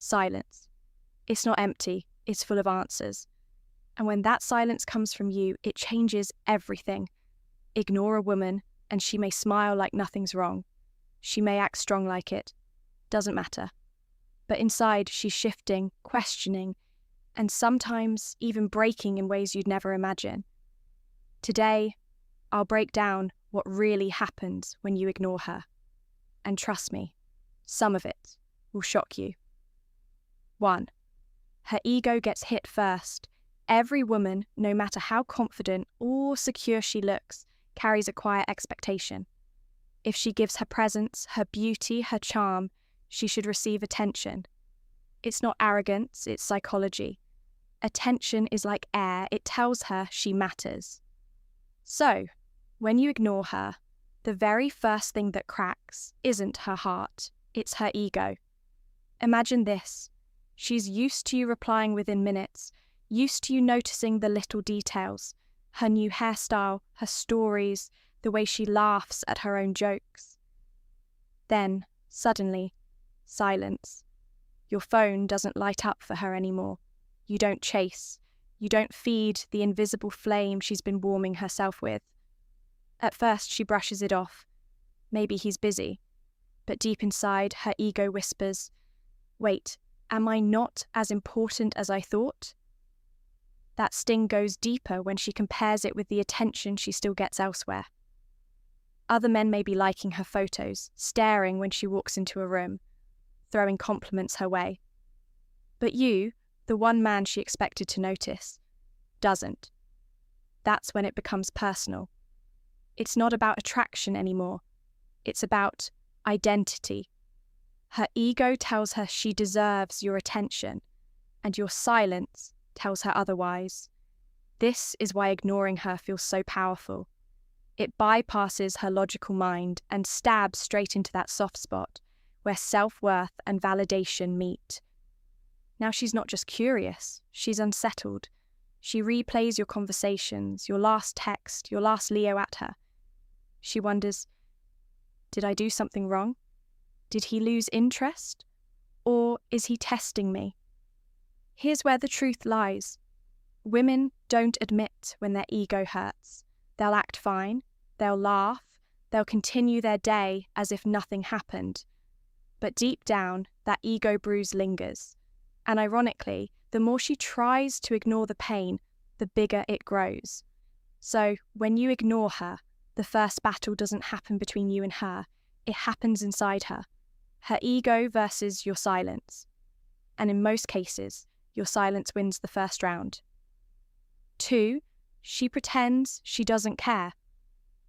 Silence. It's not empty, it's full of answers. And when that silence comes from you, it changes everything. Ignore a woman, and she may smile like nothing's wrong. She may act strong like it. Doesn't matter. But inside, she's shifting, questioning, and sometimes even breaking in ways you'd never imagine. Today, I'll break down what really happens when you ignore her. And trust me, some of it will shock you. 1. Her ego gets hit first. Every woman, no matter how confident or secure she looks, carries a quiet expectation. If she gives her presence, her beauty, her charm, she should receive attention. It's not arrogance, it's psychology. Attention is like air, it tells her she matters. So, when you ignore her, the very first thing that cracks isn't her heart, it's her ego. Imagine this. She's used to you replying within minutes, used to you noticing the little details, her new hairstyle, her stories, the way she laughs at her own jokes. Then, suddenly, silence. Your phone doesn't light up for her anymore. You don't chase. You don't feed the invisible flame she's been warming herself with. At first, she brushes it off. Maybe he's busy. But deep inside, her ego whispers, "Wait, am I not as important as I thought?" That sting goes deeper when she compares it with the attention she still gets elsewhere. Other men may be liking her photos, staring when she walks into a room, throwing compliments her way. But you, the one man she expected to notice, doesn't. That's when it becomes personal. It's not about attraction anymore. It's about identity. Her ego tells her she deserves your attention, and your silence tells her otherwise. This is why ignoring her feels so powerful. It bypasses her logical mind and stabs straight into that soft spot where self-worth and validation meet. Now she's not just curious, she's unsettled. She replays your conversations, your last text, your last Leo at her. She wonders, did I do something wrong? Did he lose interest? Or is he testing me? Here's where the truth lies. Women don't admit when their ego hurts. They'll act fine, they'll laugh, they'll continue their day as if nothing happened. But deep down, that ego bruise lingers. And ironically, the more she tries to ignore the pain, the bigger it grows. So, when you ignore her, the first battle doesn't happen between you and her, it happens inside her. Her ego versus your silence. And in most cases, your silence wins the first round. 2, she pretends she doesn't care.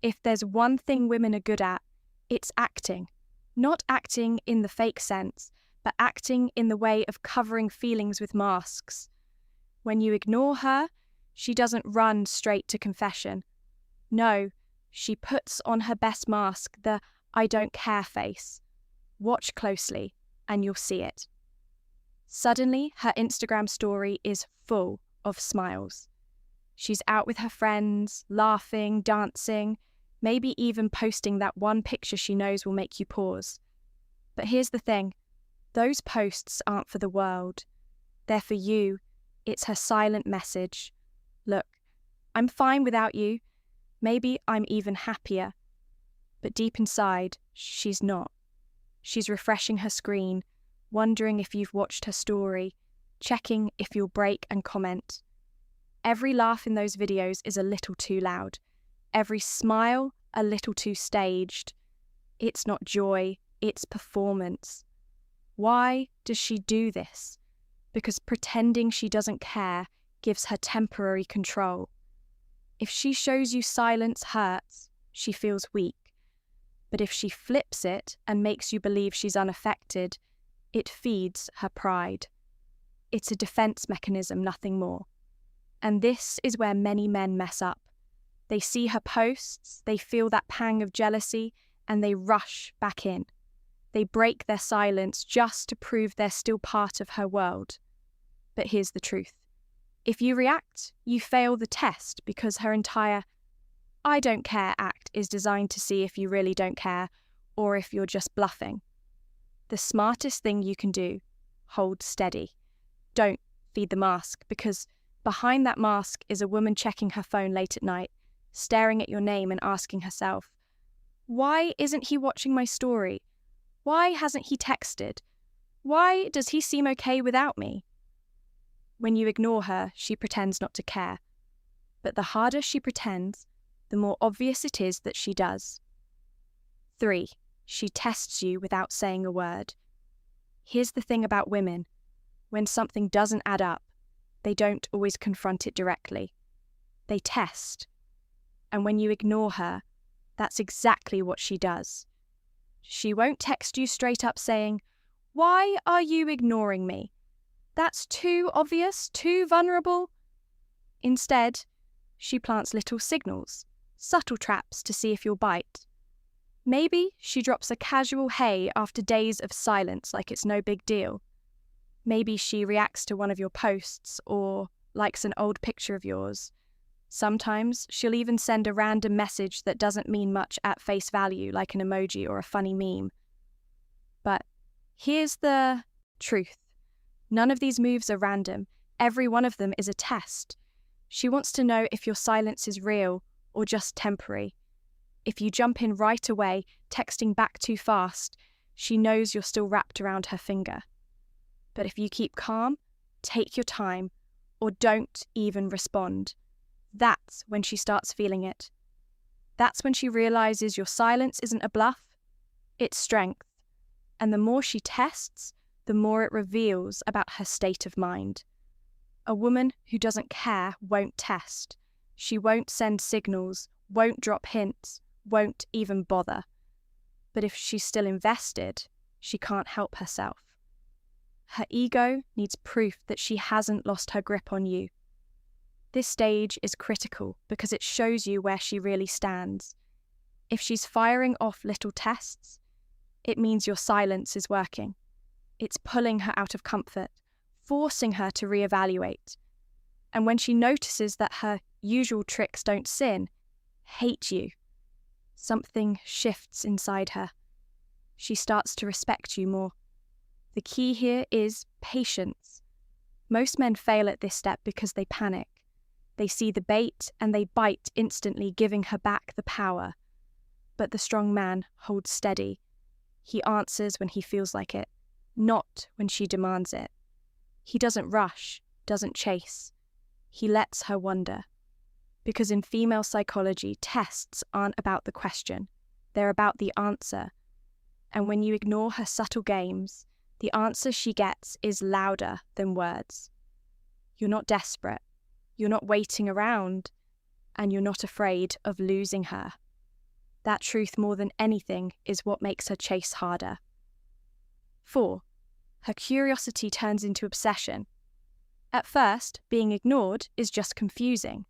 If there's one thing women are good at, it's acting. Not acting in the fake sense, but acting in the way of covering feelings with masks. When you ignore her, she doesn't run straight to confession. No, she puts on her best mask, the "I don't care" face. Watch closely, and you'll see it. Suddenly, her Instagram story is full of smiles. She's out with her friends, laughing, dancing, maybe even posting that one picture she knows will make you pause. But here's the thing, those posts aren't for the world. They're for you. It's her silent message. Look, I'm fine without you. Maybe I'm even happier. But deep inside, she's not. She's refreshing her screen, wondering if you've watched her story, checking if you'll break and comment. Every laugh in those videos is a little too loud. Every smile, a little too staged. It's not joy, it's performance. Why does she do this? Because pretending she doesn't care gives her temporary control. If she shows you silence hurts, she feels weak. But if she flips it and makes you believe she's unaffected, it feeds her pride. It's a defense mechanism, nothing more. And this is where many men mess up. They see her posts, they feel that pang of jealousy, and they rush back in. They break their silence just to prove they're still part of her world. But here's the truth. If you react, you fail the test because her entire "I don't care" act is designed to see if you really don't care or if you're just bluffing. The smartest thing you can do, hold steady. Don't feed the mask, because behind that mask is a woman checking her phone late at night, staring at your name and asking herself, why isn't he watching my story? Why hasn't he texted? Why does he seem okay without me? When you ignore her, she pretends not to care. But the harder she pretends, the more obvious it is that she does. 3. She tests you without saying a word. Here's the thing about women. When something doesn't add up, they don't always confront it directly. They test. And when you ignore her, that's exactly what she does. She won't text you straight up saying, "Why are you ignoring me? That's too obvious, too vulnerable." Instead, she plants little signals, subtle traps to see if you'll bite. Maybe she drops a casual hey after days of silence like it's no big deal. Maybe she reacts to one of your posts or likes an old picture of yours. Sometimes she'll even send a random message that doesn't mean much at face value, like an emoji or a funny meme. But here's the truth. None of these moves are random. Every one of them is a test. She wants to know if your silence is real or just temporary. If you jump in right away, texting back too fast, she knows you're still wrapped around her finger. But if you keep calm, take your time, or don't even respond, that's when she starts feeling it. That's when she realizes your silence isn't a bluff, it's strength. And the more she tests, the more it reveals about her state of mind. A woman who doesn't care won't test. She won't send signals, won't drop hints, won't even bother. But if she's still invested, she can't help herself. Her ego needs proof that she hasn't lost her grip on you. This stage is critical because it shows you where she really stands. If she's firing off little tests, it means your silence is working. It's pulling her out of comfort, forcing her to reevaluate. And when she notices that her usual tricks don't sin, hate you, something shifts inside her. She starts to respect you more. The key here is patience. Most men fail at this step because they panic. They see the bait and they bite instantly, giving her back the power. But the strong man holds steady. He answers when he feels like it, not when she demands it. He doesn't rush, doesn't chase. He lets her wonder. Because in female psychology, tests aren't about the question. They're about the answer. And when you ignore her subtle games, the answer she gets is louder than words. You're not desperate. You're not waiting around. And you're not afraid of losing her. That truth, more than anything, is what makes her chase harder. 4. Her curiosity turns into obsession. At first, being ignored is just confusing.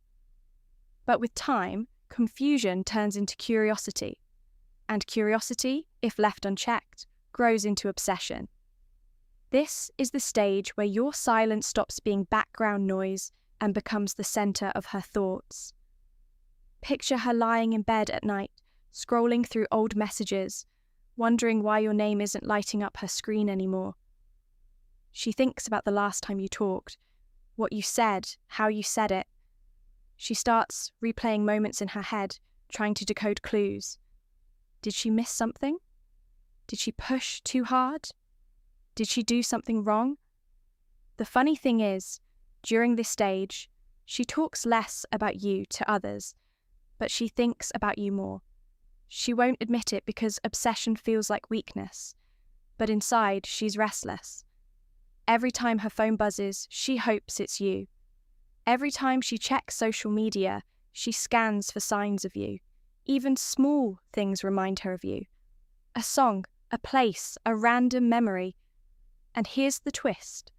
But with time, confusion turns into curiosity. And curiosity, if left unchecked, grows into obsession. This is the stage where your silence stops being background noise and becomes the center of her thoughts. Picture her lying in bed at night, scrolling through old messages, wondering why your name isn't lighting up her screen anymore. She thinks about the last time you talked, what you said, how you said it. She starts replaying moments in her head, trying to decode clues. Did she miss something? Did she push too hard? Did she do something wrong? The funny thing is, during this stage, she talks less about you to others, but she thinks about you more. She won't admit it because obsession feels like weakness, but inside she's restless. Every time her phone buzzes, she hopes it's you. Every time she checks social media, she scans for signs of you. Even small things remind her of you. A song, a place, a random memory. And here's the twist.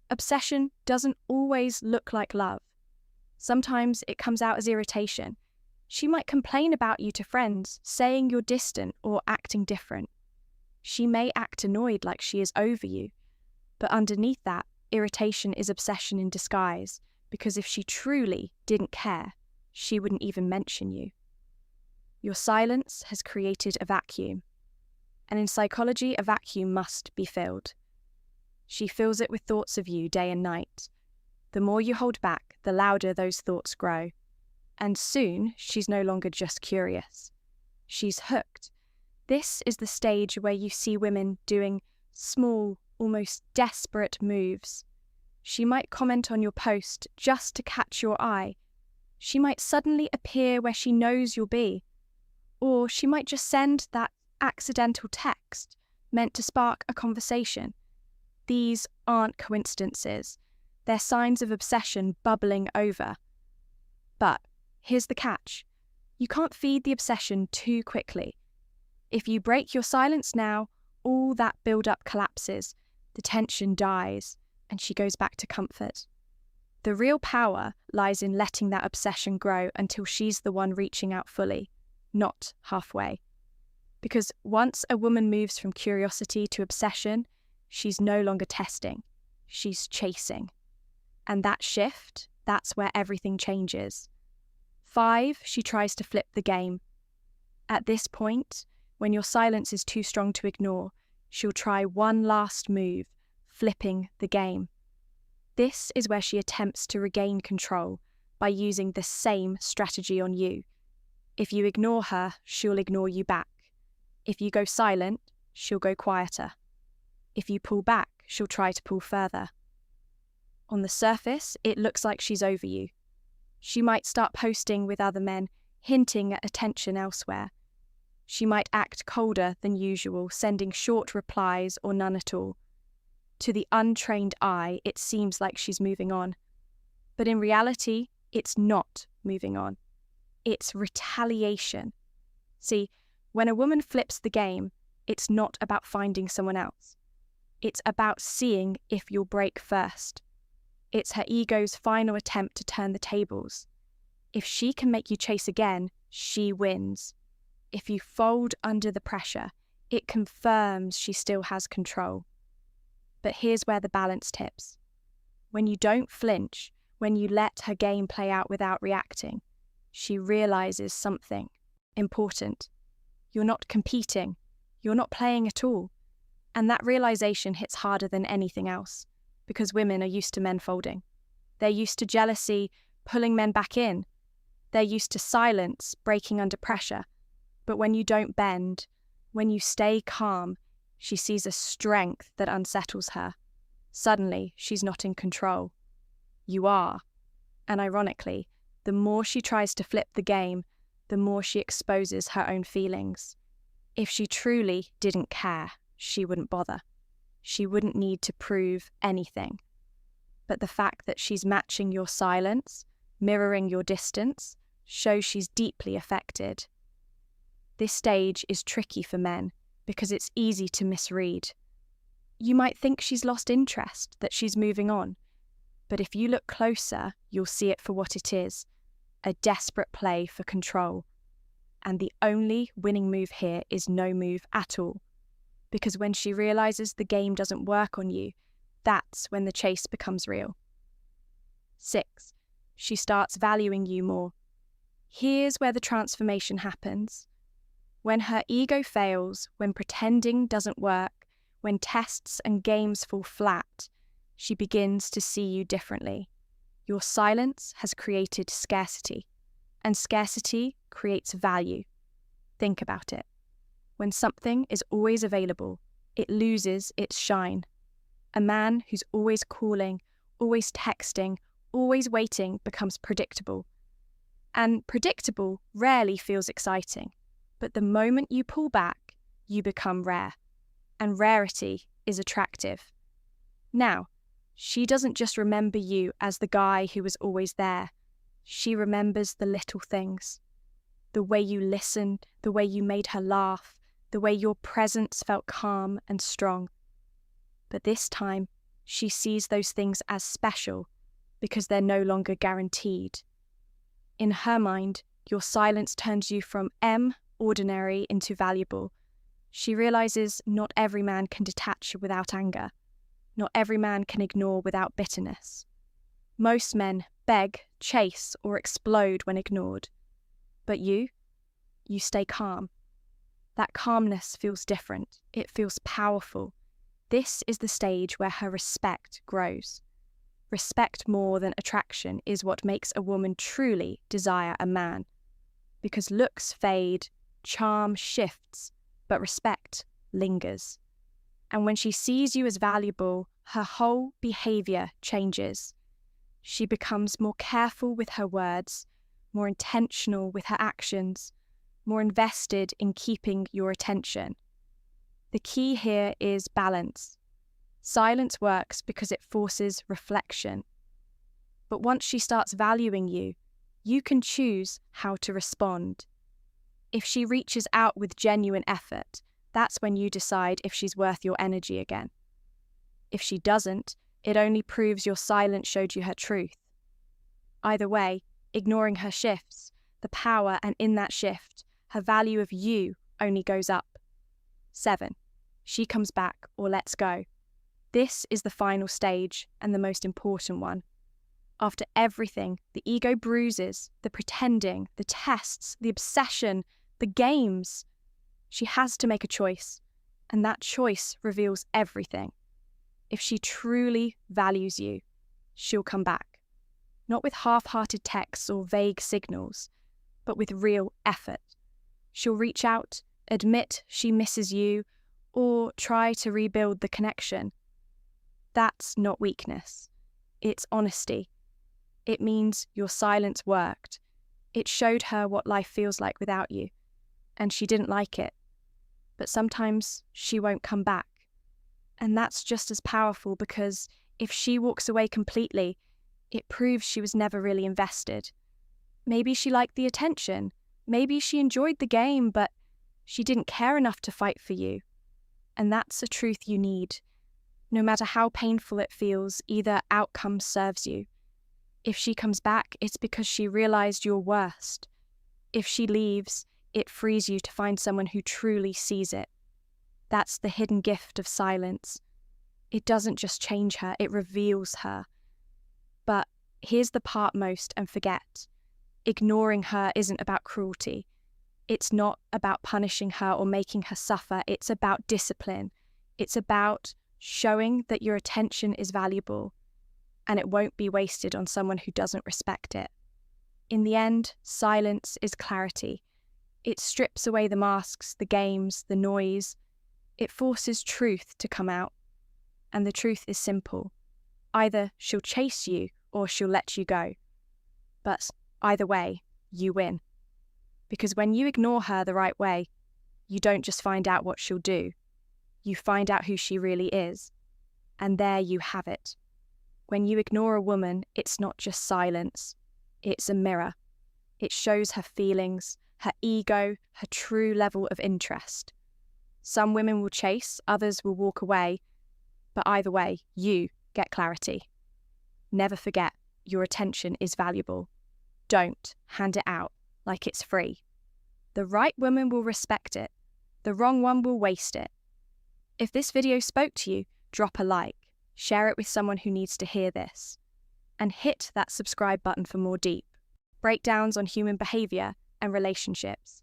Obsession doesn't always look like love. Sometimes it comes out as irritation. She might complain about you to friends, saying you're distant or acting different. She may act annoyed like she is over you. But underneath that, irritation is obsession in disguise, because if she truly didn't care, she wouldn't even mention you. Your silence has created a vacuum. And in psychology, a vacuum must be filled. She fills it with thoughts of you day and night. The more you hold back, the louder those thoughts grow. And soon, she's no longer just curious. She's hooked. This is the stage where you see women doing small, almost desperate moves. She might comment on your post just to catch your eye. She might suddenly appear where she knows you'll be. Or she might just send that accidental text meant to spark a conversation. These aren't coincidences. They're signs of obsession bubbling over. But here's the catch. You can't feed the obsession too quickly. If you break your silence now, all that build-up collapses, the tension dies, and she goes back to comfort. The real power lies in letting that obsession grow until she's the one reaching out fully, not halfway. Because once a woman moves from curiosity to obsession, she's no longer testing, she's chasing. And that shift, that's where everything changes. 5, she tries to flip the game. At this point, when your silence is too strong to ignore, she'll try one last move, flipping the game. This is where she attempts to regain control by using the same strategy on you. If you ignore her, she'll ignore you back. If you go silent, she'll go quieter. If you pull back, she'll try to pull further. On the surface, it looks like she's over you. She might start posting with other men, hinting at attention elsewhere. She might act colder than usual, sending short replies or none at all. To the untrained eye, it seems like she's moving on. But in reality, it's not moving on. It's retaliation. See, when a woman flips the game, it's not about finding someone else. It's about seeing if you'll break first. It's her ego's final attempt to turn the tables. If she can make you chase again, she wins. If you fold under the pressure, it confirms she still has control. But here's where the balance tips. When you don't flinch, when you let her game play out without reacting, she realizes something important. You're not competing. You're not playing at all. And that realization hits harder than anything else, because women are used to men folding. They're used to jealousy pulling men back in. They're used to silence breaking under pressure. But when you don't bend, when you stay calm, she sees a strength that unsettles her. Suddenly, she's not in control. You are. And ironically, the more she tries to flip the game, the more she exposes her own feelings. If she truly didn't care, she wouldn't bother. She wouldn't need to prove anything. But the fact that she's matching your silence, mirroring your distance, shows she's deeply affected. This stage is tricky for men because it's easy to misread. You might think she's lost interest, that she's moving on. But if you look closer, you'll see it for what it is, a desperate play for control. And the only winning move here is no move at all. Because when she realizes the game doesn't work on you, that's when the chase becomes real. 6. She starts valuing you more. Here's where the transformation happens. When her ego fails, when pretending doesn't work, when tests and games fall flat, she begins to see you differently. Your silence has created scarcity, and scarcity creates value. Think about it. When something is always available, it loses its shine. A man who's always calling, always texting, always waiting becomes predictable. And predictable rarely feels exciting. But the moment you pull back, you become rare. And rarity is attractive. Now, she doesn't just remember you as the guy who was always there. She remembers the little things. The way you listened, the way you made her laugh, the way your presence felt calm and strong. But this time, she sees those things as special because they're no longer guaranteed. In her mind, your silence turns you from ordinary into valuable. She realizes not every man can detach without anger. Not every man can ignore without bitterness. Most men beg, chase, or explode when ignored. But you stay calm. That calmness feels different. It feels powerful. This is the stage where her respect grows. Respect more than attraction is what makes a woman truly desire a man. Because looks fade, charm shifts, but respect lingers. And when she sees you as valuable, her whole behavior changes. She becomes more careful with her words, more intentional with her actions, more invested in keeping your attention. The key here is balance. Silence works because it forces reflection. But once she starts valuing you, you can choose how to respond. If she reaches out with genuine effort, that's when you decide if she's worth your energy again. If she doesn't, it only proves your silence showed you her truth. Either way, ignoring her shifts the power, and in that shift, her value of you only goes up. 7. She comes back or lets go. This is the final stage and the most important one. After everything, the ego bruises, the pretending, the tests, the obsession, the games, she has to make a choice, and that choice reveals everything. If she truly values you, she'll come back. Not with half-hearted texts or vague signals, but with real effort. She'll reach out, admit she misses you, or try to rebuild the connection. That's not weakness. It's honesty. It means your silence worked. It showed her what life feels like without you, and she didn't like it. But sometimes she won't come back. And that's just as powerful, because if she walks away completely, it proves she was never really invested. Maybe she liked the attention. Maybe she enjoyed the game, but she didn't care enough to fight for you. And that's a truth you need. No matter how painful it feels, either outcome serves you. If she comes back, it's because she realized your worst. If she leaves, it frees you to find someone who truly sees it. That's the hidden gift of silence. It doesn't just change her, it reveals her. But here's the part most and forget. Ignoring her isn't about cruelty. It's not about punishing her or making her suffer. It's about discipline. It's about showing that your attention is valuable, and it won't be wasted on someone who doesn't respect it. In the end, silence is clarity. It strips away the masks, the games, the noise. It forces truth to come out. And the truth is simple. Either she'll chase you or she'll let you go. But either way, you win. Because when you ignore her the right way, you don't just find out what she'll do. You find out who she really is. And there you have it. When you ignore a woman, it's not just silence. It's a mirror. It shows her feelings, her ego, her true level of interest. Some women will chase, others will walk away. But either way, you get clarity. Never forget, your attention is valuable. Don't hand it out like it's free. The right woman will respect it. The wrong one will waste it. If this video spoke to you, drop a like, share it with someone who needs to hear this, and hit that subscribe button for more deep breakdowns on human behavior and relationships.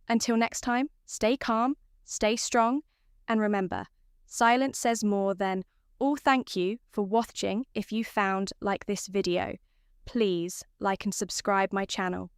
Until next time, stay calm, stay strong, and remember, silence says more than all. Thank you for watching. If you found like this video, please like and subscribe my channel.